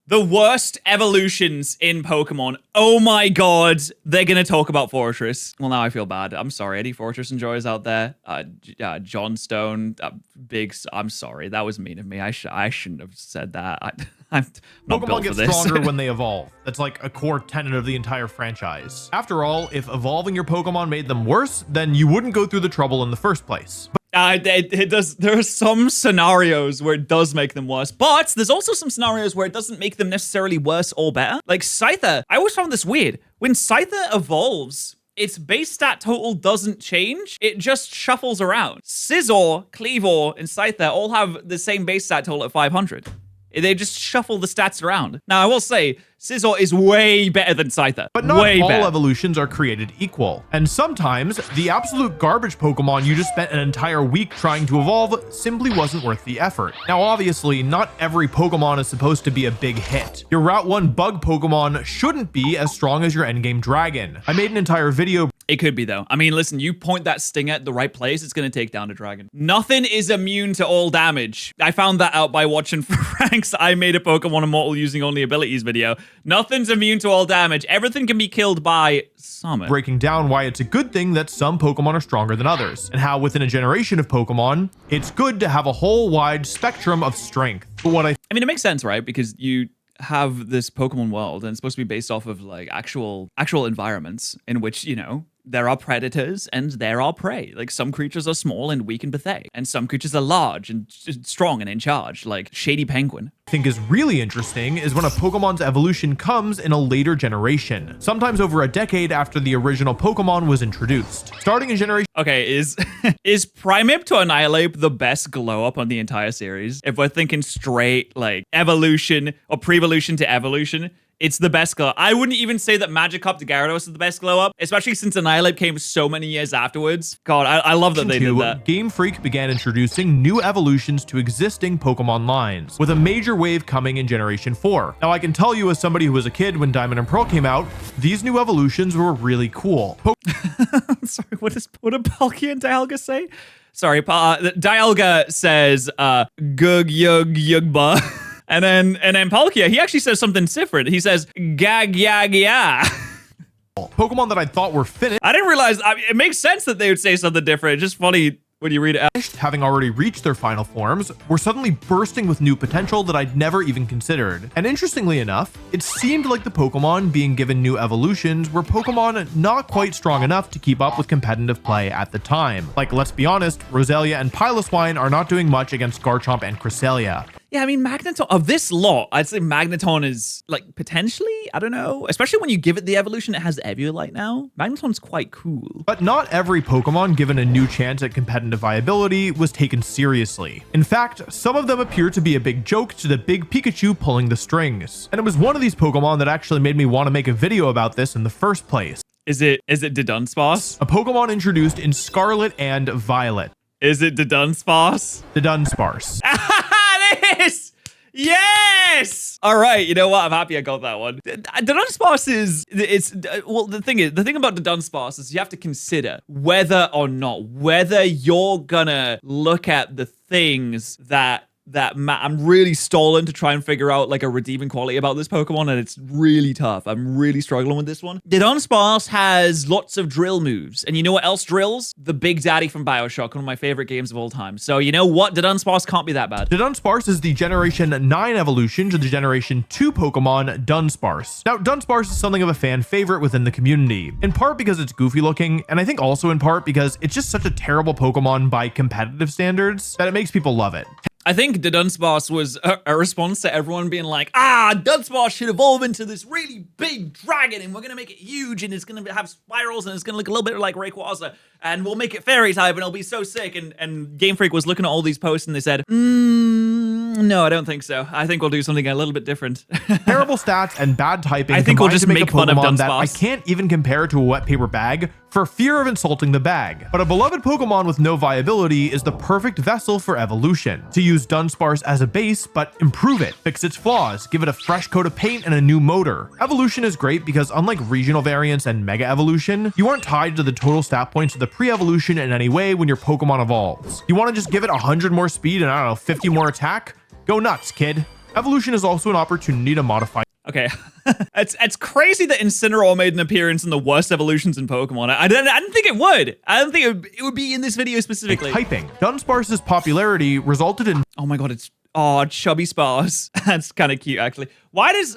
The worst evolutions in Pokemon. Oh my god, they're gonna talk about Fortress. Well, now I feel bad. I'm sorry, any Fortress enjoyers out there. John Stone, I'm sorry, that was mean of me. I shouldn't have said that. I'm not Pokemon built get for this. stronger when they evolve. That's like a core tenet of the entire franchise. After all, if evolving your Pokemon made them worse, then you wouldn't go through the trouble in the first place. It does. There are some scenarios where it does make them worse, but there's also some scenarios where it doesn't make them necessarily worse or better. Like Scyther, I always found this weird. When Scyther evolves, its base stat total doesn't change. It just shuffles around. Scizor, Kleavor, and Scyther all have the same base stat total at 500. They just shuffle the stats around. Now, I will say, Scizor is way better than Scyther. But not all evolutions are created equal. And sometimes, the absolute garbage Pokemon you just spent an entire week trying to evolve simply wasn't worth the effort. Now, obviously, not every Pokemon is supposed to be a big hit. Your Route 1 bug Pokemon shouldn't be as strong as your endgame dragon. I made an entire video. It could be, though. I mean, listen, you point that sting at the right place, it's going to take down a dragon. Nothing is immune to all damage. I found that out by watching Frank's I Made a Pokemon Immortal Using Only Abilities video. Nothing's immune to all damage. Everything can be killed by summon. Breaking down why it's a good thing that some Pokemon are stronger than others, and how within a generation of Pokemon, it's good to have a whole wide spectrum of strength. But what I mean, it makes sense, right? Because you have this Pokemon world and it's supposed to be based off of like actual environments in which, you know, there are predators and there are prey. Like some creatures are small and weak and pathetic, and some creatures are large and strong and in charge, like Shady Penguin. think is really interesting is when a Pokemon's evolution comes in a later generation, sometimes over a decade after the original Pokemon was introduced. Starting in generation... Okay, is Primeape to Annihilate the best glow up on the entire series? If we're thinking straight like evolution or pre-evolution to evolution, it's the best glow. I wouldn't even say that Magikarp to Gyarados is the best glow up, especially since Annihilate came so many years afterwards. God, I love that they did that. Game Freak began introducing new evolutions to existing Pokemon lines, with a major wave coming in Generation 4. Now, I can tell you as somebody who was a kid when Diamond and Pearl came out, these new evolutions were really cool. Sorry, what did Palkia and Dialga say? Sorry, Dialga says, Gug Yug Yugba. And then Palkia, he actually says something different. He says, Gag Yag Ya. Pokemon that I thought were finished. I didn't realize, it makes sense that they would say something different. It's just funny when you read it. Having already reached their final forms, were suddenly bursting with new potential that I'd never even considered. And interestingly enough, it seemed like the Pokemon being given new evolutions were Pokemon not quite strong enough to keep up with competitive play at the time. Like, let's be honest, Roselia and Piloswine are not doing much against Garchomp and Cresselia. Yeah, I mean, Magneton, of this lot, I'd say Magneton is, like, potentially, I don't know, especially when you give it the evolution, it has Eviolite now. Magneton's quite cool. But not every Pokemon given a new chance at competitive viability was taken seriously. In fact, some of them appear to be a big joke to the big Pikachu pulling the strings. And it was one of these Pokemon that actually made me want to make a video about this in the first place. Is it Dudunsparce? A Pokemon introduced in Scarlet and Violet. Is it Dudunsparce? Dudunsparce. Yes! Yes! All right, you know what? I'm happy I got that one. Dudunsparce is, well, the thing about Dudunsparce is you have to consider whether you're gonna look at the things that I'm really stalling to try and figure out like a redeeming quality about this Pokemon, and it's really tough. I'm really struggling with this one. Dudunsparce has lots of drill moves, and you know what else drills? The Big Daddy from BioShock, one of my favorite games of all time. So you know what? Dudunsparce can't be that bad. Dudunsparce is the Generation 9 evolution to the Generation 2 Pokemon Dunsparce. Now, Dunsparce is something of a fan favorite within the community, in part because it's goofy looking, and I think also in part because it's just such a terrible Pokemon by competitive standards that it makes people love it. I think Dudunsparce was a response to everyone being like, Dunsparce should evolve into this really big dragon, and we're going to make it huge, and it's going to have spirals, and it's going to look a little bit like Rayquaza, and we'll make it fairy type, and it'll be so sick. And Game Freak was looking at all these posts, and they said, no, I don't think so. I think we'll do something a little bit different. Terrible stats and bad typing. I think we'll just make fun of Dunsparce that I can't even compare to a wet paper bag for fear of insulting the bag. But a beloved Pokemon with no viability is the perfect vessel for evolution. To use Dunsparce as a base, but improve it, fix its flaws, give it a fresh coat of paint and a new motor. Evolution is great because unlike regional variants and Mega Evolution, you aren't tied to the total stat points of the pre-evolution in any way when your Pokemon evolves. You want to just give it 100 more speed and I don't know, 50 more attack? Go nuts, kid. Evolution is also an opportunity to modify. Okay, it's crazy that Incineroar made an appearance in the worst evolutions in Pokemon. I didn't think it would. I don't think it would be in this video specifically. Typing. Dunsparce's popularity resulted in. Oh my god, it's chubby Sparse. That's kind of cute, actually.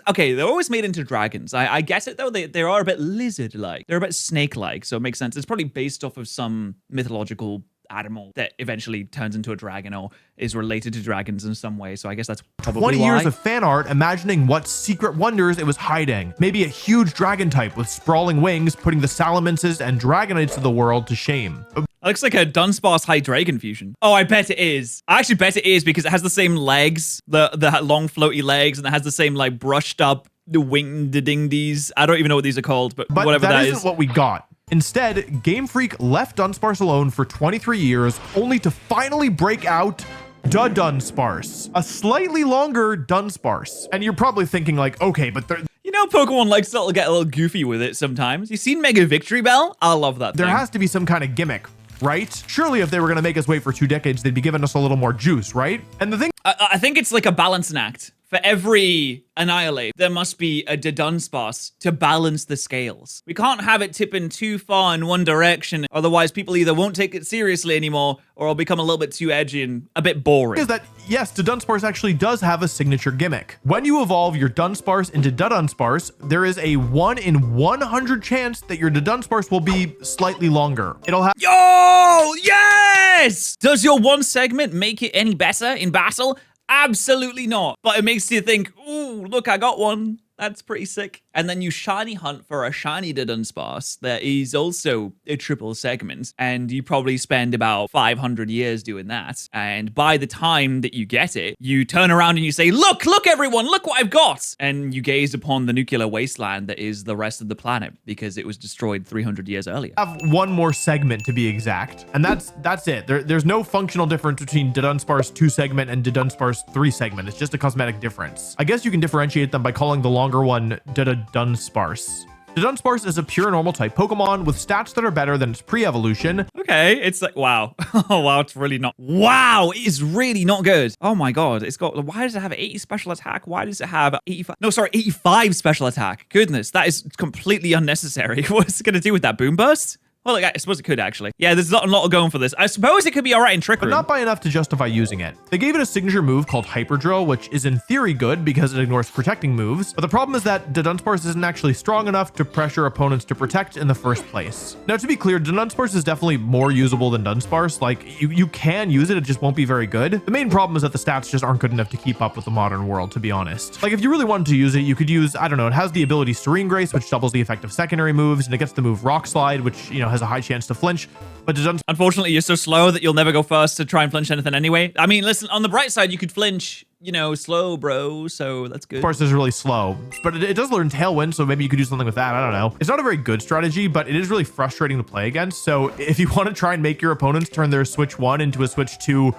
Okay, they're always made into dragons. I guess it though. They are a bit lizard-like. They're a bit snake-like, so it makes sense. It's probably based off of some mythological animal that eventually turns into a dragon or is related to dragons in some way. So I guess that's probably 20 why. years of fan art imagining what secret wonders it was hiding. Maybe a huge dragon type with sprawling wings, putting the Salamances and Dragonites of the world to shame. It looks like a Dunsparce Hydreigon fusion. Oh, I bet it is. I actually bet it is because it has the same legs, the long floaty legs, and it has the same like brushed up wing dingdies. I don't even know what these are called, but whatever that is. Isn't what we got. Instead, Game Freak left Dunsparce alone for 23 years, only to finally break out Dudunsparce, a slightly longer Dunsparce. And you're probably thinking like, okay, but you know, Pokemon likes to get a little goofy with it sometimes. You seen Mega Victory Bell? I love that there thing. has to be some kind of gimmick, right? Surely if they were going to make us wait for 2 decades, they'd be giving us a little more juice, right? And the thing, I think it's like a balancing act. For every Annihilate, there must be a Dudunsparce to balance the scales. We can't have it tipping too far in one direction, otherwise people either won't take it seriously anymore or it'll become a little bit too edgy and a bit boring. is that, yes, Dudunsparce actually does have a signature gimmick. When you evolve your Dunsparce into Dudunsparce, there is a 1 in 100 chance that your Dudunsparce will be slightly longer. It'll have— Yo, yes! Does your one segment make it any better in battle? Absolutely not. But it makes you think, ooh, look, I got one. That's pretty sick. And then you shiny hunt for a shiny Dudunsparce that is also a triple segment. And you probably spend about 500 years doing that. And by the time that you get it, you turn around and you say, look everyone, look what I've got. And you gaze upon the nuclear wasteland that is the rest of the planet because it was destroyed 300 years earlier. have one more segment to be exact. And that's it. There's no functional difference between Dudunsparce 2 segment and Dudunsparce 3 segment. It's just a cosmetic difference. I guess you can differentiate them by calling the longer one Dudunsparce. Dudunsparce is a pure normal type Pokemon with stats that are better than its pre-evolution. Okay, it's like, wow. Oh, wow, it's really not. Wow, it is really not good. Oh my god, it's got, why does it have 80 special attack? Why does it have 85? No, sorry, 85 special attack. Goodness, that is completely unnecessary. What's it going to do with that? Boom burst? Well, like, I suppose it could actually. Yeah, there's not a lot going for this. I suppose it could be all right in Trick Room. But not by enough to justify using it. They gave it a signature move called Hyper Drill, which is in theory good because it ignores protecting moves. But the problem is that Dudunsparce isn't actually strong enough to pressure opponents to protect in the first place. Now, to be clear, Dudunsparce is definitely more usable than Dunsparce. Like, you can use it, it just won't be very good. The main problem is that the stats just aren't good enough to keep up with the modern world, to be honest. Like, if you really wanted to use it, you could use, I don't know, it has the ability Serene Grace, which doubles the effect of secondary moves, and it gets the move Rock Slide, which, you know, has a high chance to flinch. But unfortunately, you're so slow that you'll never go first to try and flinch anything anyway. I mean, listen, on the bright side, you could flinch, you know, slow, bro, so that's good. Dudunsparce is really slow, but it does learn Tailwind, so maybe you could do something with that. I don't know. It's not a very good strategy, but it is really frustrating to play against. So if you want to try and make your opponents turn their Switch 1 into a Switch 2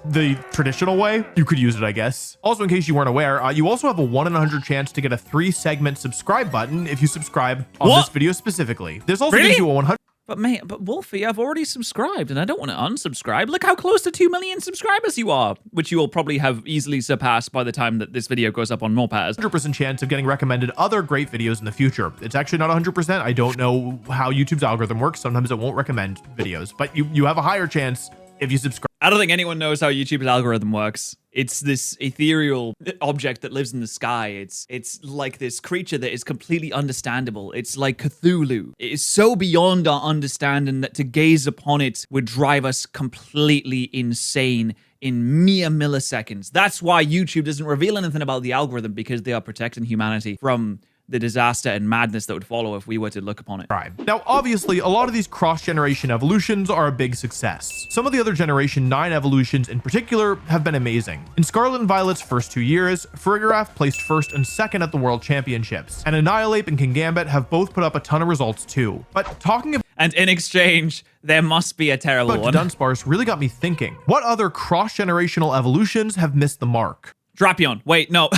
the traditional way, you could use it, I guess. Also, in case you weren't aware, you also have a 1 in 100 chance to get a 3-segment subscribe button if you subscribe on this video specifically. There's also gives you a 100. But man, Wolfie, I've already subscribed and I don't want to unsubscribe. Look how close to 2 million subscribers you are, which you will probably have easily surpassed by the time that this video goes up on morepat. 100% chance of getting recommended other great videos in the future. It's actually not 100%. I don't know how YouTube's algorithm works. Sometimes it won't recommend videos, but you have a higher chance if you subscribe. I don't think anyone knows how YouTube's algorithm works. It's this ethereal object that lives in the sky. It's like this creature that is completely understandable. It's like Cthulhu. It is so beyond our understanding that to gaze upon it would drive us completely insane in mere milliseconds. That's why YouTube doesn't reveal anything about the algorithm, because they are protecting humanity from the disaster and madness that would follow if we were to look upon it. Now, obviously, a lot of these cross-generation evolutions are a big success. Some of the other Generation 9 evolutions in particular have been amazing. In Scarlet and Violet's first 2 years, Farigiraf placed first and second at the World Championships, and Annihilate and Kingambit have both put up a ton of results too. But talking about and in exchange, there must be a terrible one. Dudunsparce really got me thinking, what other cross-generational evolutions have missed the mark? Drapion. Wait, no.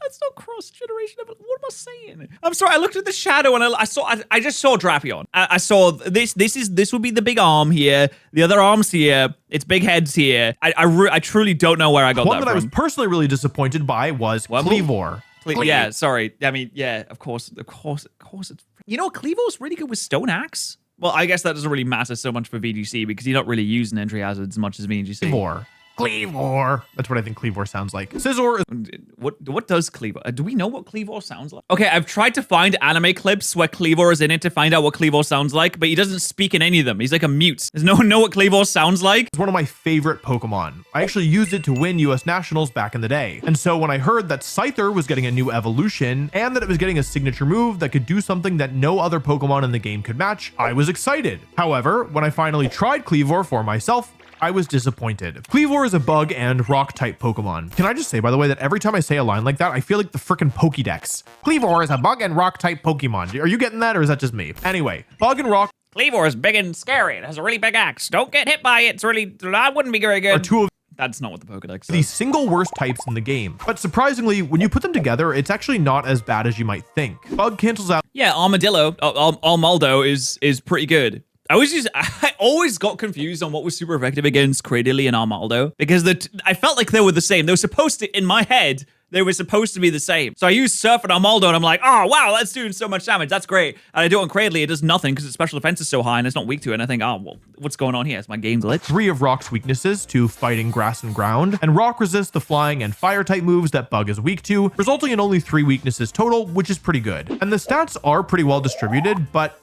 That's not cross-generation. What am I saying? I'm sorry. I looked at the shadow and I just saw Drapion. I saw this. This would be the big arm here. The other arm's here. It's big heads here. I truly don't know where I got that from. One that I was personally really disappointed by was Kleavor. Yeah, sorry. I mean, yeah, of course. It's, you know, Kleavor's really good with Stone Axe. Well, I guess that doesn't really matter so much for VGC because you're not really using entry hazards as much as VGC. Kleavor. That's what I think Kleavor sounds like. Scizor is... What does Kleavor? Do we know what Kleavor sounds like? Okay, I've tried to find anime clips where Kleavor is in it to find out what Kleavor sounds like, but he doesn't speak in any of them. He's like a mute. Does no one know what Kleavor sounds like? It's one of my favorite Pokemon. I actually used it to win US Nationals back in the day. And so when I heard that Scyther was getting a new evolution and that it was getting a signature move that could do something that no other Pokemon in the game could match, I was excited. However, when I finally tried Kleavor for myself, I was disappointed. Kleavor is a bug and rock type Pokemon. Can I just say, by the way, that every time I say a line like that, I feel like the frickin' Pokédex. Kleavor is a bug and rock type Pokemon. Are you getting that or is that just me? Anyway, bug and rock. Kleavor is big and scary. It has a really big axe. Don't get hit by it. That wouldn't be very good. Are two of That's not what the Pokédex the single worst types in the game. But surprisingly, when you put them together, it's actually not as bad as you might think. Bug cancels out. Yeah, Armadillo, Armaldo is pretty good. I always got confused on what was super effective against Cradily and Armaldo because I felt like they were the same. They were supposed to, in my head, they were supposed to be the same. So I used Surf and Armaldo and I'm like, oh, wow, that's doing so much damage. That's great. And I do it on Cradily. It does nothing because its special defense is so high and it's not weak to it. And I think, oh, well, what's going on here? Is my game glitch? 3 of Rock's weaknesses to fighting grass and ground, and Rock resists the flying and fire type moves that Bug is weak to, resulting in only 3 weaknesses total, which is pretty good. And the stats are pretty well distributed, but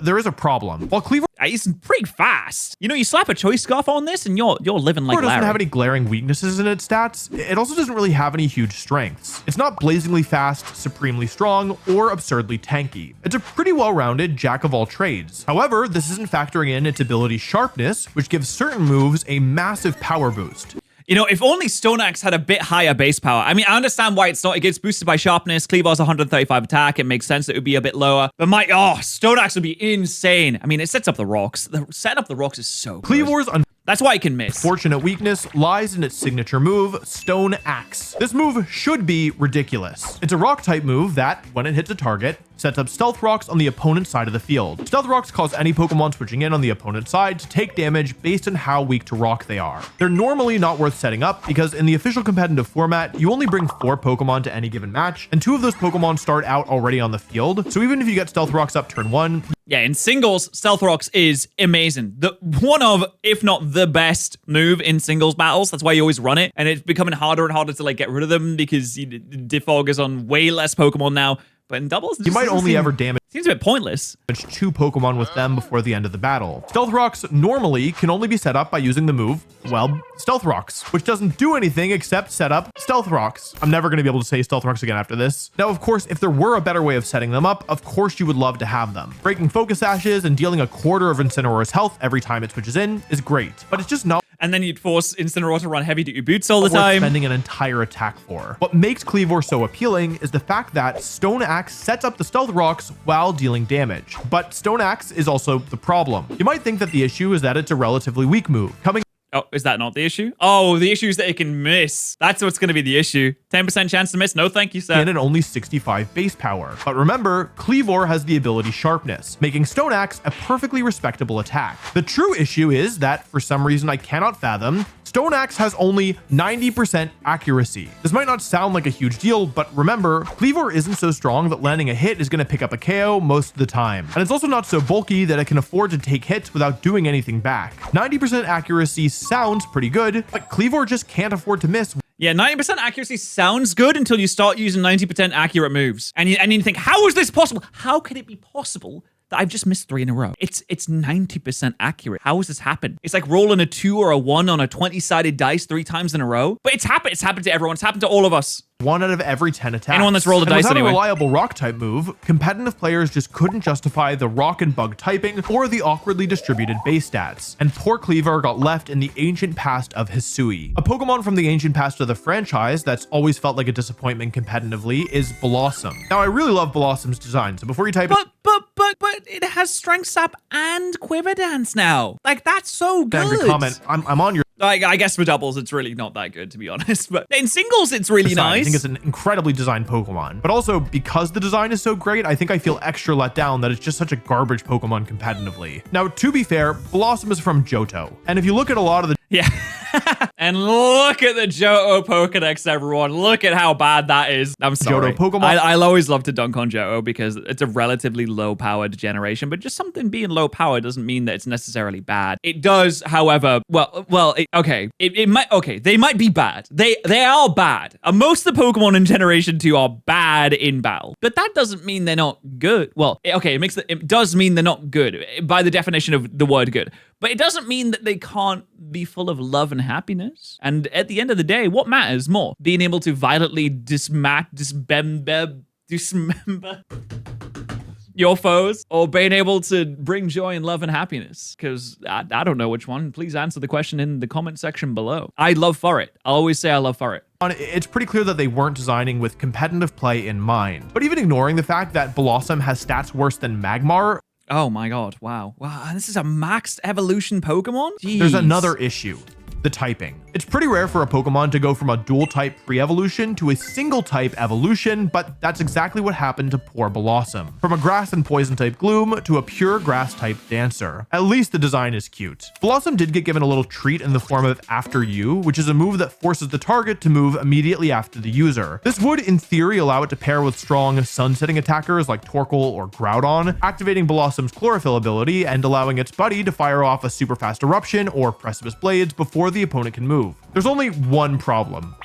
there is a problem. While Kleavor He's pretty fast. You know, you slap a choice scarf on this and you're living like Larry. It doesn't have any glaring weaknesses in its stats. It also doesn't really have any huge strengths. It's not blazingly fast, supremely strong, or absurdly tanky. It's a pretty well-rounded jack of all trades. However, this isn't factoring in its ability Sharpness, which gives certain moves a massive power boost. You know, if only Stone Axe had a bit higher base power. I mean, I understand why it's not. It gets boosted by Sharpness. Kleavor's 135 attack. It makes sense that it would be a bit lower. But Stone Axe would be insane. I mean, it sets up the rocks. The setting up the rocks is so good. Kleavor's that's why it can miss. Fortunate weakness lies in its signature move, Stone Axe. This move should be ridiculous. It's a rock type move that, when it hits a target, sets up stealth rocks on the opponent's side of the field. Stealth rocks cause any Pokemon switching in on the opponent's side to take damage based on how weak to rock they are. They're normally not worth setting up because in the official competitive format, you only bring 4 Pokemon to any given match, and 2 of those Pokemon start out already on the field. So even if you get stealth rocks up turn 1, yeah, in singles, Stealth Rocks is amazing. One of, if not the best move in singles battles. That's why you always run it. And it's becoming harder and harder to like get rid of them because Defog is on way less Pokemon now. But in doubles, you might only ever damage. Seems a bit pointless. 2 Pokemon with them before the end of the battle. Stealth Rocks normally can only be set up by using the move, well, Stealth Rocks, which doesn't do anything except set up Stealth Rocks. I'm never going to be able to say Stealth Rocks again after this. Now, of course, if there were a better way of setting them up, of course you would love to have them. Breaking Focus Ashes and dealing a quarter of Incineroar's health every time it switches in is great, but it's just not. And then you'd force Incineroar to run heavy duty boots all the time. Spending an entire attack for. What makes Kleavor so appealing is the fact that Stone Axe sets up the Stealth Rocks while dealing damage. But Stone Axe is also the problem. You might think that the issue is that it's a relatively weak move. Oh, is that not the issue? Oh, the issue is that it can miss. That's what's going to be the issue. 10% chance to miss. No, thank you, sir. And only 65 base power. But remember, Kleavor has the ability Sharpness, making Stone Axe a perfectly respectable attack. The true issue is that, for some reason I cannot fathom, Stone Axe has only 90% accuracy. This might not sound like a huge deal, but remember, Kleavor isn't so strong that landing a hit is going to pick up a KO most of the time. And it's also not so bulky that it can afford to take hits without doing anything back. 90% accuracy sounds pretty good, but Kleavor just can't afford to miss. Yeah, 90% accuracy sounds good until you start using 90% accurate moves. And you think, how is this possible? How can it be possible that I've just missed 3 in a row? It's 90% accurate. How has this happened? It's like rolling a 2 or a 1 on a 20-sided dice 3 times in a row. But it's happened. It's happened to everyone. It's happened to all of us. 1 out of every 10 attacks. Anyone that's rolled a dice without anyway. a reliable rock type move, competitive players just couldn't justify the rock and bug typing or the awkwardly distributed base stats. And poor Kleavor got left in the ancient past of Hisui. A Pokemon from the ancient past of the franchise that's always felt like a disappointment competitively is Bellossom. Now, I really love Bellossom's design, so before you type but it has Strength Sap and Quiver Dance now. Like, that's so good. Angry comment. I'm on your. I guess for doubles, it's really not that good, to be honest. But in singles, it's really nice. I think it's an incredibly designed Pokemon. But also, because the design is so great, I think I feel extra let down that it's just such a garbage Pokemon competitively. Now, to be fair, Bellossom is from Johto. And if you look at a lot of the... Yeah. And look at the Johto Pokedex, everyone. Look at how bad that is. I'm sorry. Johto Pokemon. I'll always love to dunk on Johto because it's a relatively low-powered generation, but just something being low-powered doesn't mean that it's necessarily bad. It does, however, they might be bad. They are bad. Most of the Pokemon in Generation 2 are bad in battle, but that doesn't mean they're not good. Well, okay, it does mean they're not good by the definition of the word good. But it doesn't mean that they can't be full of love and happiness. And at the end of the day, what matters more? Being able to violently dismember your foes, or being able to bring joy and love and happiness? Because I don't know which one. Please answer the question in the comment section below. I love for it. I'll always say I love for it. It's pretty clear that they weren't designing with competitive play in mind. But even ignoring the fact that Bellossom has stats worse than Magmar, oh my god, wow. Wow, this is a maxed evolution Pokemon? Jeez. There's another issue. The typing. It's pretty rare for a Pokemon to go from a dual type pre-evolution to a single type evolution, but that's exactly what happened to poor Bellossom. From a grass and poison type Gloom to a pure grass type Dancer. At least the design is cute. Bellossom did get given a little treat in the form of After You, which is a move that forces the target to move immediately after the user. This would, in theory, allow it to pair with strong sun-setting attackers like Torkoal or Groudon, activating Bellossom's Chlorophyll ability and allowing its buddy to fire off a super fast Eruption or Precipice Blades before the opponent can move. There's only one problem.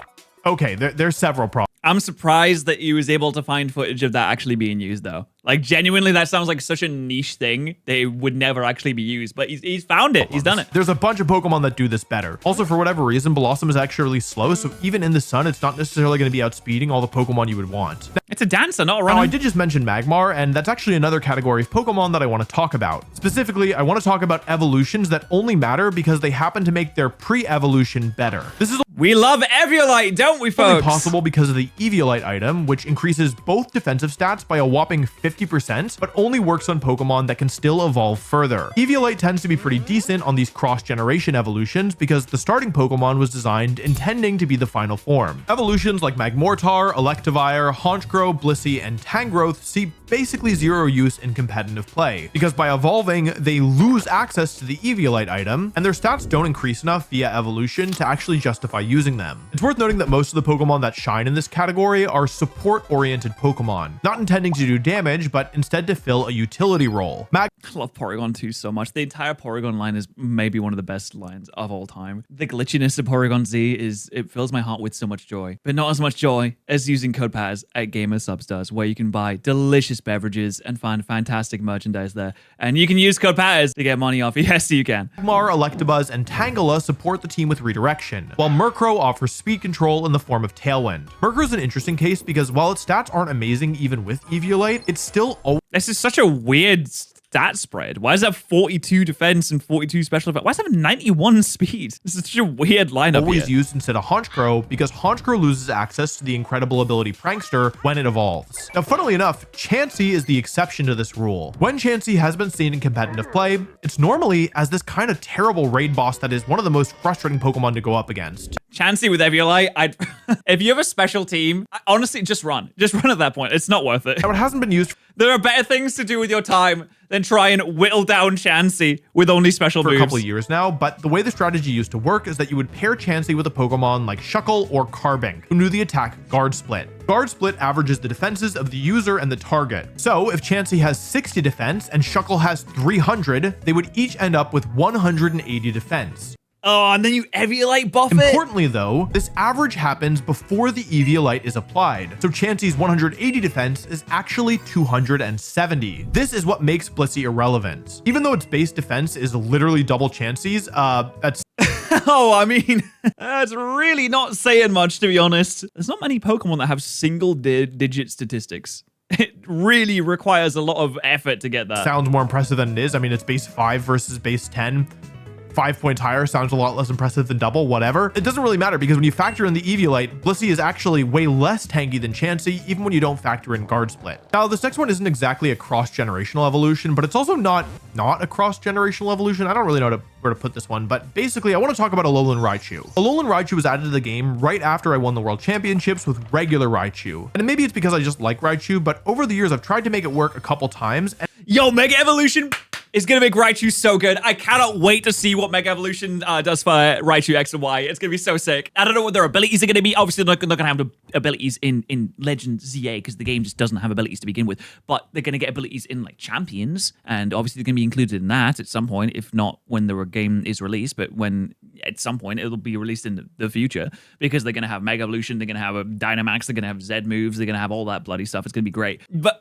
Okay, there's several problems. I'm surprised that he was able to find footage of that actually being used, though. Like, genuinely, that sounds like such a niche thing that it would never actually be used. But he's found it. He's done it. There's a bunch of Pokemon that do this better. Also, for whatever reason, Bellossom is actually really slow, so even in the sun, it's not necessarily going to be outspeeding all the Pokemon you would want. It's a dancer, not a runner. Now, I did just mention Magmar, and that's actually another category of Pokemon that I want to talk about. Specifically, I want to talk about evolutions that only matter because they happen to make their pre-evolution better. This is we love Eviolite, don't we, folks? only possible because of the Eviolite item, which increases both defensive stats by a whopping 50%, but only works on Pokemon that can still evolve further. Eviolite tends to be pretty decent on these cross-generation evolutions because the starting Pokemon was designed intending to be the final form. Evolutions like Magmortar, Electivire, Honchkrow, Blissey, and Tangrowth see basically zero use in competitive play, because by evolving, they lose access to the Eviolite item, and their stats don't increase enough via evolution to actually justify using them. It's worth noting that most of the Pokemon that shine in this category are support-oriented Pokemon, not intending to do damage, but instead to fill a utility role. I love Porygon 2 so much. The entire Porygon line is maybe one of the best lines of all time. The glitchiness of Porygon Z it fills my heart with so much joy, but not as much joy as using code Patterrz at Gamer Subs does, where you can buy delicious beverages and find fantastic merchandise there. And you can use code Patterrz to get money off. Yes, you can. Magmar, Electabuzz, and Tangela support the team with redirection, while Murkrow offers speed control in the form of Tailwind. Murkrow's an interesting case because while its stats aren't amazing even with Eviolite, it's still always... This is such a weird stat spread. Why does it have 42 defense and 42 special effect? Why does it have 91 speed? This is such a weird lineup. Always used instead of Honchkrow because Honchkrow loses access to the incredible ability Prankster when it evolves. Now, funnily enough, Chansey is the exception to this rule. When Chansey has been seen in competitive play, it's normally as this kind of terrible raid boss that is one of the most frustrating Pokemon to go up against. Chansey with Eviolite, if you have a special team, honestly, just run. Just run at that point. It's not worth it. Now, it hasn't been used. There are better things to do with your time than try and whittle down Chansey with only special moves. For a couple of years now, but the way the strategy used to work is that you would pair Chansey with a Pokemon like Shuckle or Carbink, who knew the attack Guard Split. Guard Split averages the defenses of the user and the target. So if Chansey has 60 defense and Shuckle has 300, they would each end up with 180 defense. Oh, and then you Eviolite buff it? Importantly, though, this average happens before the Eviolite is applied, so Chansey's 180 defense is actually 270. This is what makes Blissey irrelevant. Even though its base defense is literally double Chansey's, that's... Oh, I mean, that's really not saying much, to be honest. There's not many Pokemon that have single-digit statistics. It really requires a lot of effort to get that. Sounds more impressive than it is. I mean, it's base 5 versus base 10. 5 points higher sounds a lot less impressive than double, whatever. It doesn't really matter because when you factor in the Eviolite, Blissey is actually way less tanky than Chansey, even when you don't factor in Guard Split. Now, this next one isn't exactly a cross-generational evolution, but it's also not a cross-generational evolution. I don't really know where to put this one, but basically I want to talk about Alolan Raichu. Alolan Raichu was added to the game right after I won the World Championships with regular Raichu. And maybe it's because I just like Raichu, but over the years I've tried to make it work a couple times. Yo, Mega Evolution is going to make Raichu so good. I cannot wait to see what Mega Evolution does for Raichu X and Y. It's going to be so sick. I don't know what their abilities are going to be. Obviously, they're not going to have the abilities in Legend ZA because the game just doesn't have abilities to begin with. But they're going to get abilities in like Champions. And obviously, they're going to be included in that at some point, if not when the game is released. But when at some point, it'll be released in the future because they're going to have Mega Evolution. They're going to have a Dynamax. They're going to have Z moves. They're going to have all that bloody stuff. It's going to be great. But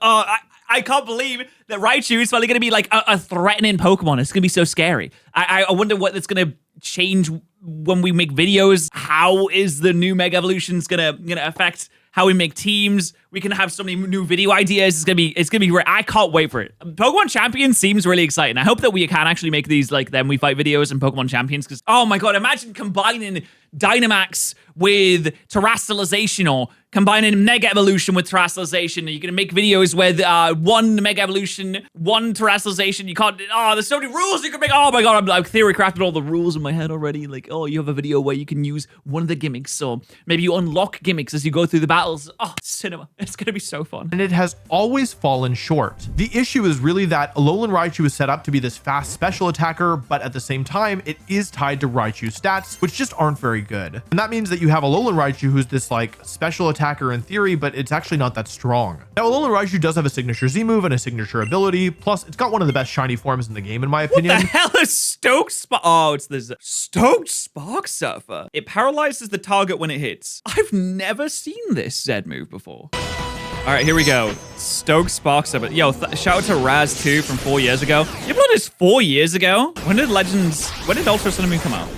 I can't believe that Raichu is finally going to be like a threatening Pokemon. It's going to be so scary. I wonder what it's going to change when we make videos. How is the new Mega Evolutions going to affect how we make teams? We can have so many new video ideas. It's gonna be great. I can't wait for it. Pokemon Champions seems really exciting. I hope that we can actually make these like Then We Fight videos and Pokemon Champions, because oh my god, imagine combining Dynamax with Terrestrialization or combining Mega Evolution with Terrestrialization. You're gonna make videos with one Mega Evolution, one Terrestrialization. You can't. Oh, there's so many rules you can make. Oh my god, I'm theory crafted all the rules in my head already. Like, oh, you have a video where you can use one of the gimmicks, or maybe you unlock gimmicks as you go through the battles. Oh, cinema. It's gonna be so fun. And it has always fallen short. The issue is really that Alolan Raichu is set up to be this fast special attacker, but at the same time, it is tied to Raichu's stats, which just aren't very good. And that means that you have Alolan Raichu, who's this like special attacker in theory, but it's actually not that strong. Now, Alolan Raichu does have a signature Z move and a signature ability, plus it's got one of the best shiny forms in the game, in my opinion. What the hell is Stoked Spark? Oh, it's the Stoked Spark Surfer. It paralyzes the target when it hits. I've never seen this Z move before. All right, here we go. Stoked Spark Surfer. Yo, shout out to Raz 2 from 4 years ago. You uploaded this 4 years ago? When did Ultra Sun and Moon come out?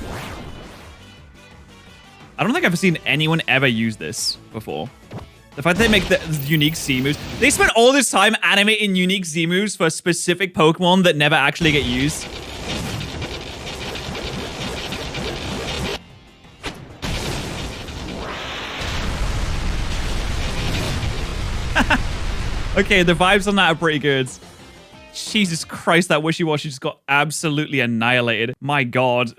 I don't think I've seen anyone ever use this before. The fact that they make the unique Z moves. They spent all this time animating unique Z moves for specific Pokemon that never actually get used. Okay, the vibes on that are pretty good. Jesus Christ, that Wishy-Washy just got absolutely annihilated. My god.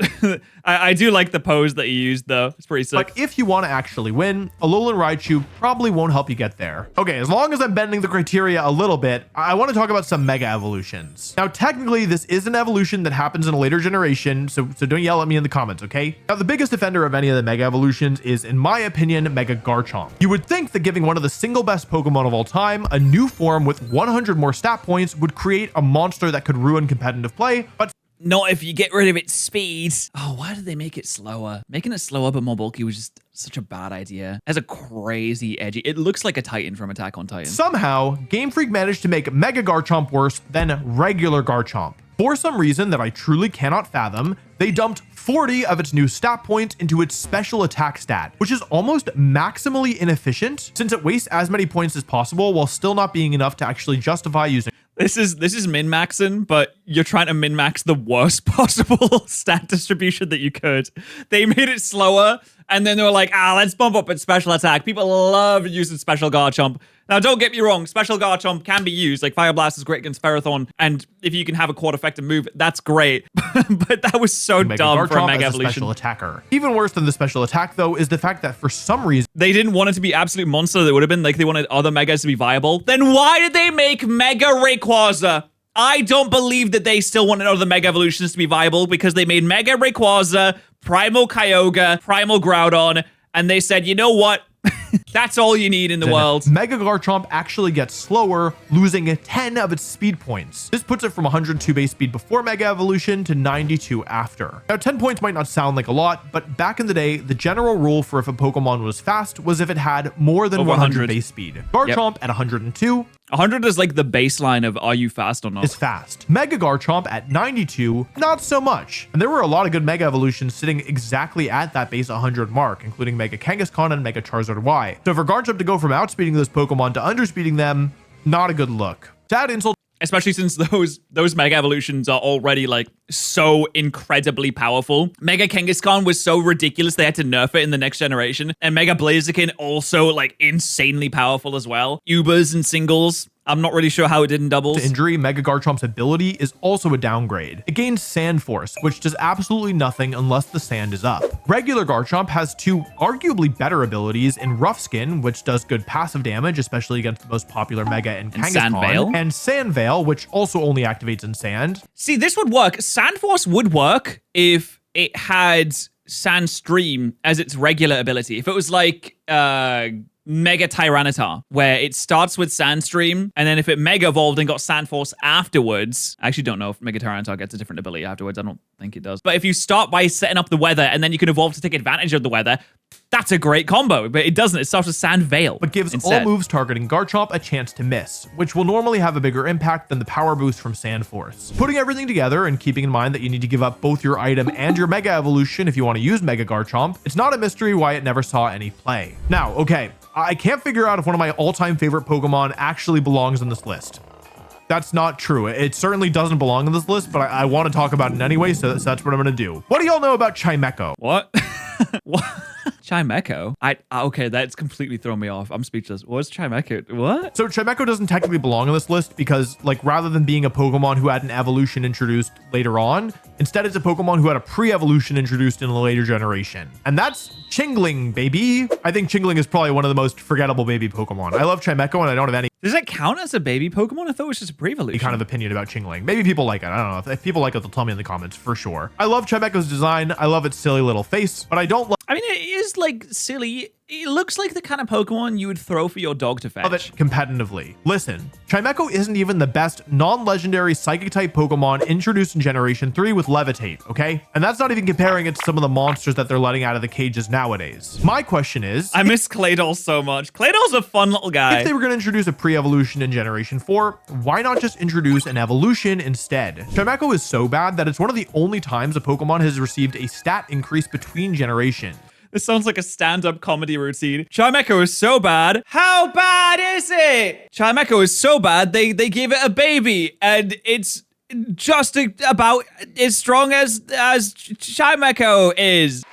I do like the pose that he used, though. It's pretty sick. But if you want to actually win, Alolan Raichu probably won't help you get there. Okay, as long as I'm bending the criteria a little bit, I want to talk about some Mega Evolutions. Now, technically, this is an evolution that happens in a later generation, so don't yell at me in the comments, okay? Now, the biggest offender of any of the Mega Evolutions is, in my opinion, Mega Garchomp. You would think that giving one of the single best Pokemon of all time a new form with 100 more stat points would create a monster that could ruin competitive play, but not if you get rid of its speed. Oh, why did they make it slower? Making it slower but more bulky was just such a bad idea. It has a crazy edgy. It looks like a Titan from Attack on Titan. Somehow, Game Freak managed to make Mega Garchomp worse than regular Garchomp. For some reason that I truly cannot fathom, they dumped 40 of its new stat points into its special attack stat, which is almost maximally inefficient since it wastes as many points as possible while still not being enough to actually justify using. This is min-maxing, but you're trying to min-max the worst possible stat distribution that you could. They made it slower, and then they were like, let's bump up its special attack. People love using special Garchomp. Now, don't get me wrong, special Garchomp can be used. Like, Fire Blast is great against Ferrothorn, and if you can have a quad effective move, that's great. But that was so dumb for a Mega Evolution. Special attacker. Even worse than the special attack, though, is the fact that for some reason they didn't want it to be absolute monster. That would have been like they wanted other Megas to be viable. Then why did they make Mega Rayquaza? I don't believe that they still wanted other Mega Evolutions to be viable because they made Mega Rayquaza, Primal Kyogre, Primal Groudon, and they said, you know what? That's all you need in the world. Mega Garchomp actually gets slower, losing 10 of its speed points. This puts it from 102 base speed before Mega Evolution to 92 after. Now, 10 points might not sound like a lot, but back in the day, the general rule for if a Pokemon was fast was if it had more than 100 base speed. Garchomp at 102. 100 is like the baseline of are you fast or not? Is fast. Mega Garchomp at 92, not so much. And there were a lot of good Mega Evolutions sitting exactly at that base 100 mark, including Mega Kangaskhan and Mega Charizard Y. So for Garchomp to go from outspeeding those Pokemon to underspeeding them, not a good look. To add insult, especially since those Mega Evolutions are already like so incredibly powerful. Mega Kangaskhan was so ridiculous they had to nerf it in the next generation. And Mega Blaziken also like insanely powerful as well. Ubers and singles. I'm not really sure how it did in doubles. To injury, Mega Garchomp's ability is also a downgrade. It gains Sand Force, which does absolutely nothing unless the sand is up. Regular Garchomp has two arguably better abilities in Rough Skin, which does good passive damage, especially against the most popular Mega and Kangaskhan. Sand Veil. And Sand Veil, which also only activates in sand. See, this would work. Sand Force would work if it had Sand Stream as its regular ability. If it was like Mega Tyranitar, where it starts with Sandstream, and then if it Mega Evolved and got Sand Force afterwards, I actually don't know if Mega Tyranitar gets a different ability afterwards. I don't think it does. But if you start by setting up the weather, and then you can evolve to take advantage of the weather, that's a great combo. But it doesn't. It starts with Sand Veil. But gives instead. all moves targeting Garchomp a chance to miss, which will normally have a bigger impact than the power boost from Sand Force. Putting everything together and keeping in mind that you need to give up both your item and your Mega Evolution if you want to use Mega Garchomp, it's not a mystery why it never saw any play. Now, okay, I can't figure out if one of my all-time favorite Pokemon actually belongs on this list. That's not true. It certainly doesn't belong on this list, but I want to talk about it anyway, so that's what I'm going to do. What do y'all know about Chimecho? What? What? Chimecho? Okay, that's completely thrown me off. I'm speechless. What's Chimecho? What? So Chimecho doesn't technically belong on this list because, like, rather than being a Pokemon who had an evolution introduced later on, instead it's a Pokemon who had a pre-evolution introduced in a later generation. And that's Chingling, baby. I think Chingling is probably one of the most forgettable baby Pokemon. I love Chimecho and I don't have any Does it count as a baby Pokemon? I thought it was just a pre-evolution. kind of opinion about Chingling. Maybe people like it. I don't know. If people like it, they'll tell me in the comments for sure. I love Chimecho's design. I love its silly little face, but I don't love I mean, it is like silly. It looks like the kind of Pokemon you would throw for your dog to fetch. it competitively. Listen, Chimecho isn't even the best non-legendary Psychic-type Pokemon introduced in Generation 3 with Levitate, okay? And that's not even comparing it to some of the monsters that they're letting out of the cages nowadays. My question is... I miss Claydol so much. Claydol's a fun little guy. If they were going to introduce a pre-evolution in Generation 4, why not just introduce an evolution instead? Chimecho is so bad that it's one of the only times a Pokemon has received a stat increase between generations. This sounds like a stand-up comedy routine. Chimecho is so bad. How bad is it? Chimecho is so bad, they gave it a baby, and it's just about as strong as Chimecho is.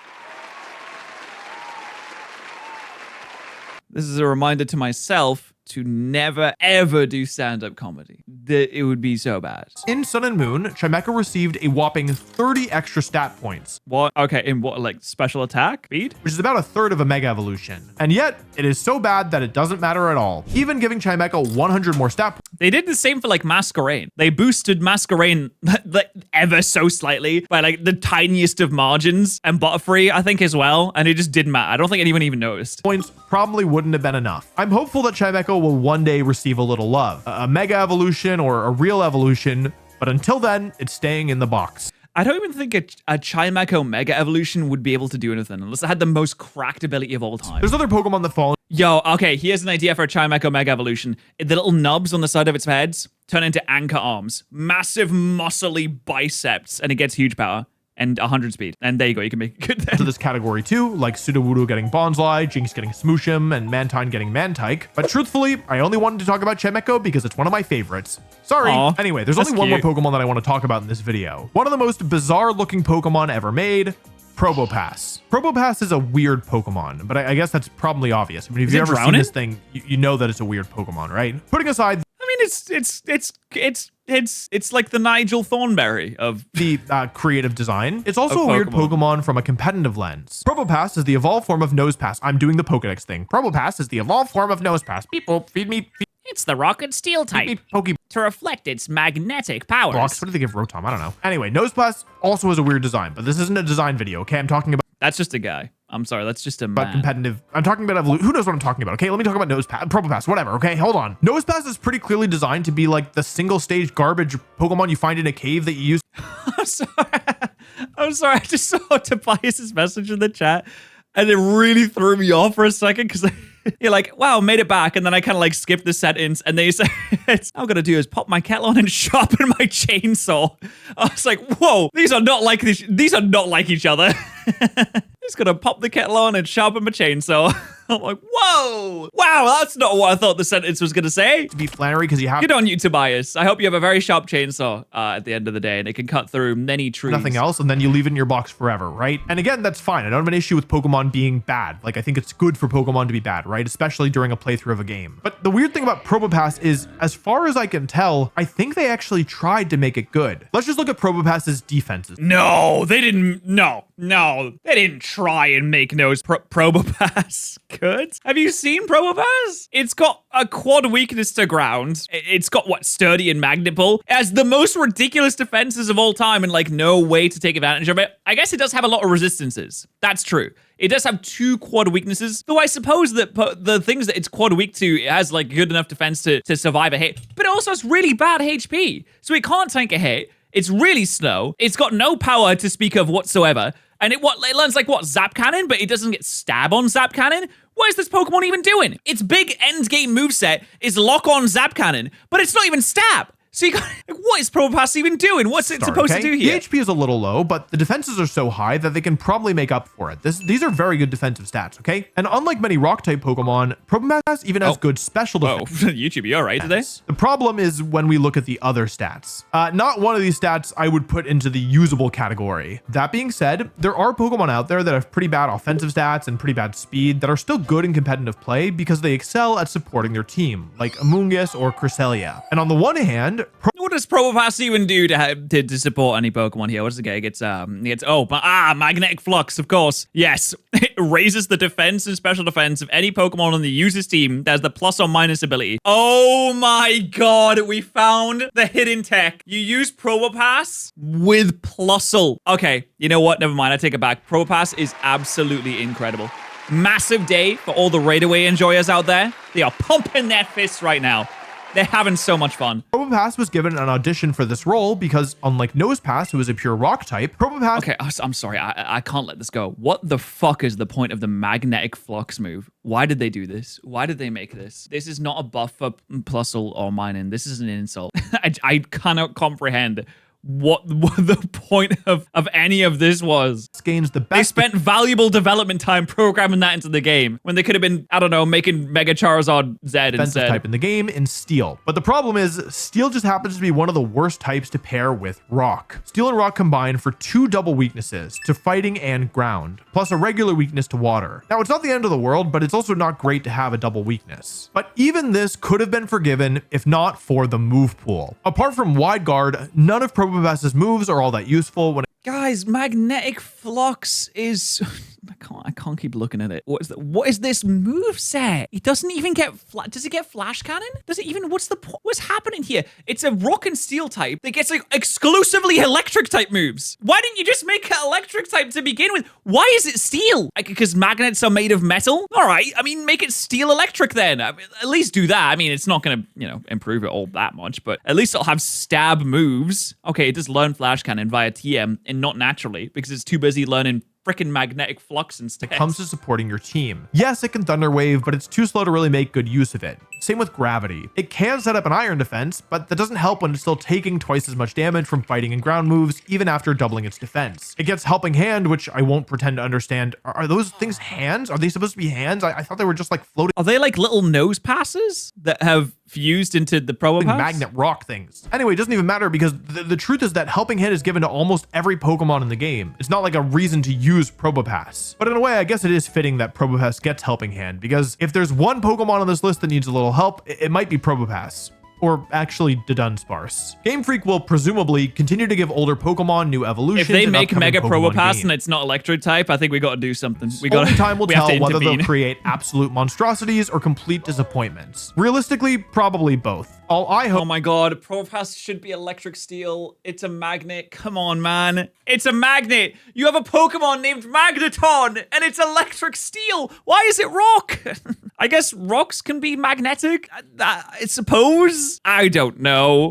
This is a reminder to myself to never, ever do stand-up comedy. It would be so bad. In Sun and Moon, Chimecho received a whopping 30 extra stat points. What? Okay, in what, like special attack? Speed? Which is about a third of a Mega Evolution. And yet, it is so bad that it doesn't matter at all. Even giving Chimecho 100 more stat points. They did the same for like Masquerain. They boosted Masquerain like ever so slightly by like the tiniest of margins, and Butterfree I think as well, and it just didn't matter. I don't think anyone even noticed. Points probably wouldn't have been enough. I'm hopeful that Chimecho will one day receive a little love. A Mega Evolution or a real evolution, but until then, it's staying in the box. I don't even think a Chimecho Mega Evolution would be able to do anything unless it had the most cracked ability of all time. There's other Pokemon that fall. Yo, okay, here's an idea for a Chimecho Mega Evolution. The little nubs on the side of its heads turn into anchor arms. Massive, muscly biceps, and it gets huge power. And 100 speed. And there you go, you can make it good there. To this category too, like Sudowoodo getting Bonsly, Jinx getting Smooshum, and Mantine getting Mantike. But truthfully, I only wanted to talk about Chimecho because it's one of my favorites. Sorry. Aww, anyway, there's only one more Pokemon that I want to talk about in this video. One of the most bizarre looking Pokemon ever made, Probopass. Probopass is a weird Pokemon, but I guess that's probably obvious. I mean, if you've ever seen this thing, you know that it's a weird Pokemon, right? Putting aside... I mean, it's like the Nigel Thornberry of the creative design. It's also a weird Pokemon from a competitive lens. Probopass is the evolved form of Nosepass. I'm doing the Pokedex thing. Probopass is the evolved form of Nosepass. People, feed me. It's the rocket steel type to reflect its magnetic powers. Blocks. What do they give Rotom? I don't know. Anyway, Nosepass also has a weird design, but this isn't a design video, okay? I'm talking about... That's just a guy. I'm sorry, that's just a man. But competitive. I'm talking about evolution. Who knows what I'm talking about? Okay, let me talk about Probopass, whatever. Okay, hold on. Nosepass is pretty clearly designed to be like the single stage garbage Pokemon you find in a cave that you use. I'm sorry. I just saw Tobias's message in the chat, and it really threw me off for a second because you're like, wow, made it back. And then I kind of like skipped the sentence, and they said, all I'm gonna do is pop my kettle on and sharpen my chainsaw. I was like, whoa, these are not like each other. Just gonna pop the kettle on and sharpen my chainsaw. I'm like, whoa! Wow, that's not what I thought the sentence was gonna say. To be Flannery, because you have Good on you, Tobias. I hope you have a very sharp chainsaw at the end of the day, and it can cut through many trees. nothing else, and then you leave it in your box forever, right? And again, that's fine. I don't have an issue with Pokemon being bad. Like, I think it's good for Pokemon to be bad, right? Especially during a playthrough of a game. But the weird thing about Probopass is, as far as I can tell, I think they actually tried to make it good. Let's just look at Probopass's defenses. No, they didn't. No, they didn't try and make Probopass good. Have you seen Probopass? It's got a quad weakness to ground. It's got what, sturdy and magnet pull. It has the most ridiculous defenses of all time and like no way to take advantage of it. I guess it does have a lot of resistances. That's true. It does have 2 quad weaknesses, though I suppose that the things that it's quad weak to, it has like good enough defense to survive a hit, but it also has really bad HP. So it can't tank a hit. It's really slow. It's got no power to speak of whatsoever. And it learns like what, Zap Cannon, but it doesn't get stab on Zap Cannon? What is this Pokemon even doing? Its big end game moveset is lock on Zap Cannon, but it's not even stab. So you got, what is Probopass even doing? What's it supposed to do here? The HP is a little low, but the defenses are so high that they can probably make up for it. These are very good defensive stats, okay? And unlike many rock-type Pokemon, Probopass even has good special defense. Oh, YouTube, you all right today? The problem is when we look at the other stats. Not one of these stats I would put into the usable category. That being said, there are Pokemon out there that have pretty bad offensive stats and pretty bad speed that are still good in competitive play because they excel at supporting their team, like Amoonguss or Cresselia. And on the one hand, what does Probopass even do to support any Pokemon here? What does it get? It gets Magnetic Flux, of course. Yes, it raises the defense and special defense of any Pokemon on the user's team that has the plus or minus ability. Oh my god, we found the hidden tech. You use Probopass with Plusle. Okay, you know what? Never mind, I take it back. Probopass is absolutely incredible. Massive day for all the Raid-Away enjoyers out there. They are pumping their fists right now. They're having so much fun. Probopass was given an audition for this role because, unlike Nosepass, who is a pure rock type, Probopass... Okay, I'm sorry. I can't let this go. What the fuck is the point of the Magnetic Flux move? Why did they do this? Why did they make this? This is not a buff for Plusle or Minun. This is an insult. I cannot comprehend what the point of any of this was. Gains the best. They spent valuable development time programming that into the game when they could have been, I don't know, making Mega Charizard Z instead. Type in the game in Steel. But the problem is, Steel just happens to be one of the worst types to pair with Rock. Steel and Rock combine for 2 double weaknesses to fighting and ground, plus a regular weakness to water. Now, it's not the end of the world, but it's also not great to have a double weakness. But even this could have been forgiven if not for the move pool. Apart from Wide Guard, none of Probopass's moves are all that useful when Guys, Magnetic Flux is... I can't keep looking at it. What is this move set? It doesn't even get... Does it get Flash Cannon? Does it even... What's happening here? It's a Rock and Steel type that gets like exclusively Electric type moves. Why didn't you just make it Electric type to begin with? Why is it Steel? Because magnets are made of metal? All right. I mean, make it Steel Electric then. I mean, at least do that. I mean, it's not going to, improve it all that much, but at least it'll have stab moves. Okay, it does learn Flash Cannon via TM and not naturally because it's too busy learning freaking Magnetic Flux instead. It comes to supporting your team. Yes, it can Thunder Wave, but it's too slow to really make good use of it. Same with Gravity. It can set up an Iron defense, but that doesn't help when it's still taking twice as much damage from fighting and ground moves, even after doubling its defense. It gets Helping Hand, which I won't pretend to understand. Are those things hands? Are they supposed to be hands? I thought they were just like floating. Are they like little nose passes that have fused into the Probopass? Magnet rock things. Anyway, it doesn't even matter because the truth is that Helping Hand is given to almost every Pokemon in the game. It's not like a reason to use Probopass. But in a way, I guess it is fitting that Probopass gets Helping Hand because if there's one Pokemon on this list that needs a little help, it might be Probopass. Or actually Dudunsparce. Game Freak will presumably continue to give older Pokemon new evolutions. If they make Mega Probopass and it's not Electric type, I think we got to do something. Only time will tell whether they'll create absolute monstrosities or complete disappointments. Realistically, probably both. All I hope— Oh my god, Probopass should be Electric Steel. It's a magnet. Come on, man. It's a magnet. You have a Pokemon named Magneton, and it's Electric Steel. Why is it rock? I guess rocks can be magnetic, I suppose. I don't know.